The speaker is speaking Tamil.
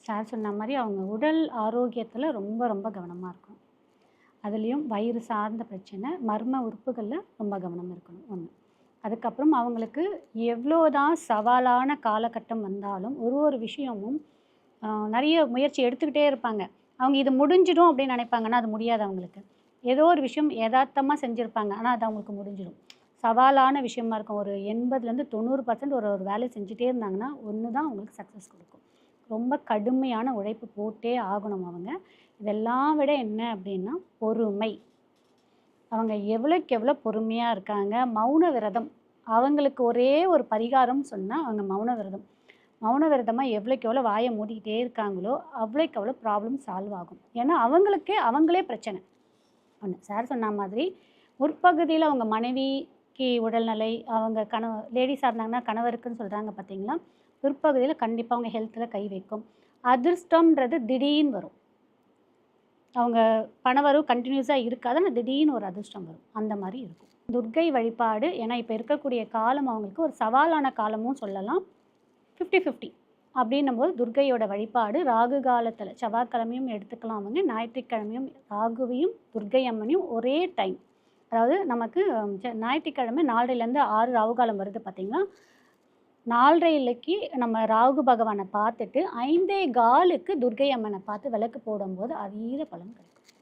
சார் சொன்ன மாரி அவங்க உடல் ஆரோக்கியத்தில ரொம்ப ரொம்ப கவனமா இருக்கணும். அதுலயும் வயிறு சார்ந்த பிரச்சனை, மர்ம உறுப்புகள்ல ரொம்ப கவனம் இருக்கணும் ஒண்ணு. அதுக்கப்புறம் அவங்களுக்கு எவ்வளோதான் சவாலான காலகட்டம் வந்தாலும், ஒரு விஷயமும் நெறைய முயற்சி எடுத்துக்கிட்டே இருப்பாங்க. அவங்க இது முடிஞ்சிடும் அப்படின்னு நினைப்பாங்க. ஆனா அது முடியாது அவங்களுக்கு. ஏதோ ஒரு விஷயம் எதார்த்தமா செஞ்சிருப்பாங்க. ஆனா அது அவங்களுக்கு முடிஞ்சிடும். சவாலான விஷயமா இருக்கும். ஒரு 80லேருந்து 90% ஒரு ஒரு வேலைய செஞ்சுட்டே இருந்தாங்கன்னா, ஒண்ணு தான் அவங்களுக்கு சக்சஸ் குடுக்கும். ரொம்ப கடுமையான உழைப்பு போட்டே ஆகணும் அவங்க. இதெல்லாம் விட என்ன அப்படின்னா, பொறுமை. அவங்க எவ்வளோக்கு எவ்வளோ பொறுமையா இருக்காங்க. மௌன விரதம். அவங்களுக்கு ஒரே ஒரு பரிகாரம் சொன்னா, அவங்க மௌன விரதம். மௌன விரதமா எவ்வளோக்கு எவ்வளோ வாய மூடிக்கிட்டே இருக்காங்களோ, அவ்வளோக்கு அவ்வளோ ப்ராப்ளம் சால்வ் ஆகும். ஏன்னா, அவங்களுக்கே அவங்களே பிரச்சனை. ஒண்ணு. சார் சொன்ன மாதிரி, முற்பகுதியில அவங்க மனைவிக்கு உடல்நிலை, அவங்க லேடீஸா இருந்தாங்கன்னா கணவருக்குன்னு சொல்றாங்க பார்த்தீங்களா? பிற்பகுதியில கண்டிப்பா அவங்க ஹெல்த்ல கை வைக்கும். அதிர்ஷ்டம்ன்றது திடீர்னு வரும். அவங்க பணவரவு கன்டினியூஸா இருக்காது. ஆனா திடீர்னு ஒரு அதிர்ஷ்டம் வரும். அந்த மாரி இருக்கும். துர்க்கை வழிபாடு ஏன்னா இப்ப இருக்கக்கூடிய காலம் அவங்களுக்கு ஒரு சவாலான காலமும் சொல்லலாம். 50, 50 அப்படின்னும்போது துர்க்கையோட வழிபாடு ராகு காலத்தில செவ்வாய்க்கிழமையும் எடுத்துக்கலாம் அவங்க. ஞாயிற்றுக்கிழமையும் ராகுவையும், துர்க்கை அம்மனையும் ஒரே டைம். அதாவது நமக்கு ஞாயிற்றுக்கிழமை 4:30லேருந்து 6 ராகு காலம் வருது பார்த்தீங்களா? 4:30க்கு நம்ம ராகு பகவான பார்த்துட்டு 5:15க்கு துர்க்கை அம்மன பார்த்து விளக்கு போடும்போது அதீத பலன் கிடைக்கும்.